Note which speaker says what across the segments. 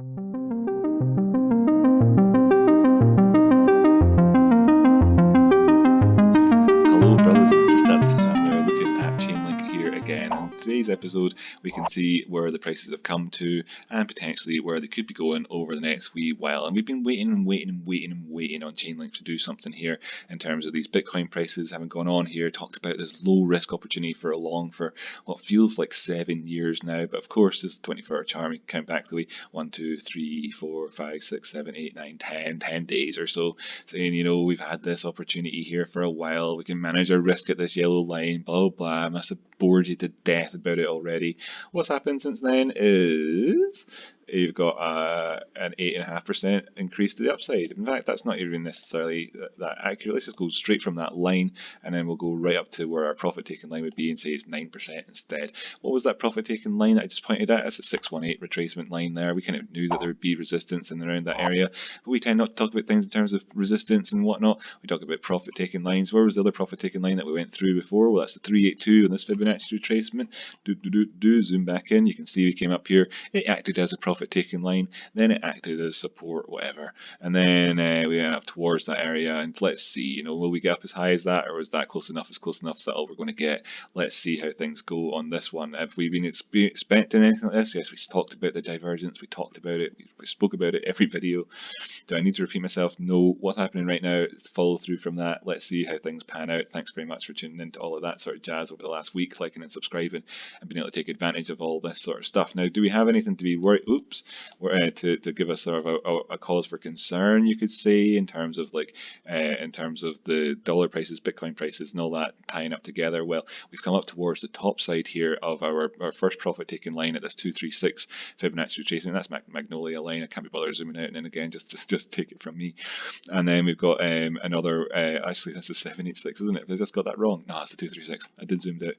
Speaker 1: Hello, brothers and sisters, and we're looking at ChainLink here again. In today's episode, we can see where the prices have come to and potentially where they could be going over the next wee while. And we've been waiting and waiting and waiting and waiting on ChainLink to do something here in terms of these Bitcoin prices having gone on here. Talked about this low risk opportunity for what feels like 7 years now. But of course, this is 24-hour chart. We can count back the way 1, 2, 3, 4, 5, 6, 7, 8, 9, 10 days or so, saying, we've had this opportunity here for a while. We can manage our risk at this yellow line, blah, blah, blah. I must have bored you to death about it already. What's happened since then is you've got an 8.5% increase to the upside. In fact, that's not even necessarily that accurate. Let's just go straight from that line, and then we'll go right up to where our profit taking line would be and say it's 9% instead. What was that profit taking line that I just pointed at? It's a 618 retracement line there. We kind of knew that there would be resistance in and around that area, but we tend not to talk about things in terms of resistance and whatnot. We talk about profit taking lines. Where was the other profit taking line that we went through before? Well, that's the 382 on this Fibonacci retracement. Zoom back in. You can see we came up here. It acted as a profit taking line, then it acted as support, whatever, and then we went up towards that area. And let's see, will we get up as high as that, or is that close enough? Is close enough? Is that all we're going to get? Let's see how things go on this one. Have we been expecting anything like this? Yes, we talked about the divergence. We talked about it. We spoke about it every video. Do I need to repeat myself? No. What's happening right now is follow through from that. Let's see how things pan out. Thanks very much for tuning into all of that sort of jazz over the last week, liking and subscribing and being able to take advantage of all this sort of stuff. Now, do we have anything to be worried? To give us sort of a cause for concern, you could say, in terms of the dollar prices, Bitcoin prices, and all that tying up together? Well, we've come up towards the top side here of our first profit taking line at this 236 Fibonacci retracement. That's Magnolia line. I can't be bothered zooming out and then again, just take it from me. And then we've got another. Actually, that's a 786, isn't it? Have I just got that wrong? No, it's the 236. I did zoom out.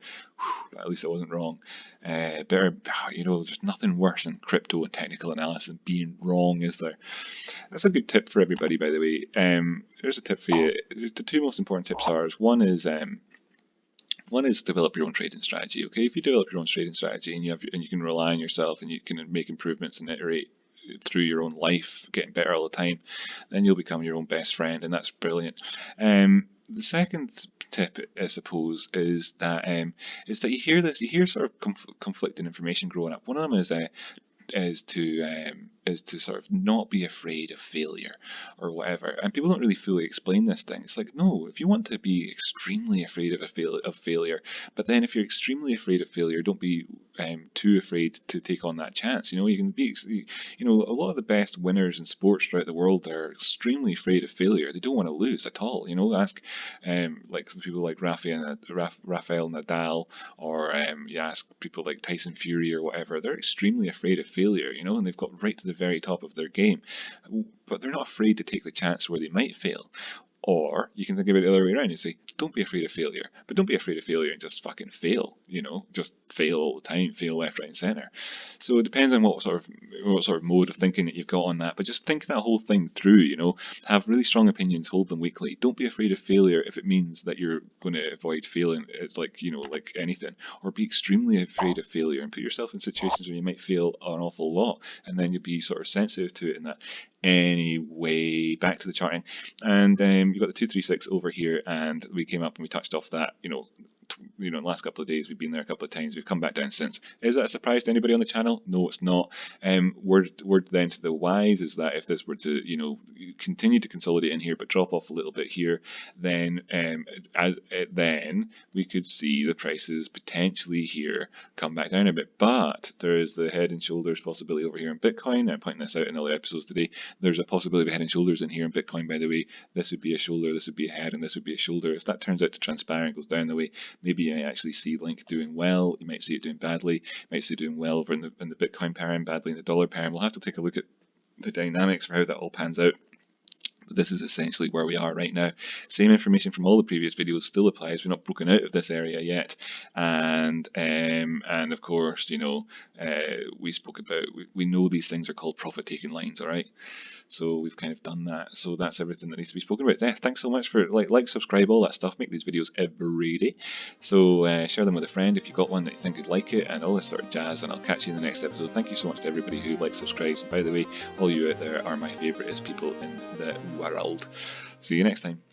Speaker 1: But at least I wasn't wrong. There's nothing worse than crypto and technical analysis and being wrong, is there? That's a good tip for everybody, by the way. Here's a tip for you. The two most important tips are: one is develop your own trading strategy. Okay, if you develop your own trading strategy and you can rely on yourself and you can make improvements and iterate through your own life, getting better all the time, then you'll become your own best friend, and that's brilliant. The second tip, I suppose, is that you hear sort of conflicting information growing up. One of them is to sort of not be afraid of failure or whatever, and people don't really fully explain this thing. It's like, no, if you want to be extremely afraid of failure, but then if you're extremely afraid of failure, don't be too afraid to take on that chance. You can be, a lot of the best winners in sports throughout the world are extremely afraid of failure. They don't want to lose at all. Ask like people like Rafael Nadal, or you ask people like Tyson Fury or whatever. They're extremely afraid of failure, and they've got right to the very top of their game, but they're not afraid to take the chance where they might fail. Or you can think of it the other way around and say, don't be afraid of failure, but don't be afraid of failure and just fucking fail, just fail all the time, fail left, right, and center. So it depends on what sort of mode of thinking that you've got on that, but just think that whole thing through, have really strong opinions, hold them weakly. Don't be afraid of failure if it means that you're going to avoid failing. It's like anything, or be extremely afraid of failure and put yourself in situations where you might fail an awful lot, and then you'll be sort of sensitive to it in that. Anyway, back to the charting, and you've got the 236 over here, and we came up and we touched off that, in the last couple of days we've been there a couple of times. We've come back down since. Is that a surprise to anybody on the channel? No, it's not. Word then to the wise is that if this were to continue to consolidate in here but drop off a little bit here, then then we could see the prices potentially here come back down a bit. But there is the head and shoulders possibility over here in Bitcoin. I'm pointing this out in other episodes today. There's a possibility of head and shoulders in here in Bitcoin, by the way. This would be a shoulder, this would be a head, and this would be a shoulder. If that turns out to transpire and goes down the way, maybe you might actually see Link doing well. You might see it doing badly. You might see it doing well over in the Bitcoin pair and badly in the dollar pair. We'll have to take a look at the dynamics for how that all pans out. This is essentially where we are right now. Same information from all the previous videos still applies. We're not broken out of this area yet, and of course, you know, we spoke about, we know these things are called profit taking lines, all right? So we've kind of done that. So that's everything that needs to be spoken about. Yeah, thanks so much for like, subscribe, all that stuff. Make these videos every day. So share them with a friend if you've got one that you think would like it, and all this sort of jazz. And I'll catch you in the next episode. Thank you so much to everybody who likes, subscribes. And by the way, all you out there are my favouriteest people in the world. See you next time.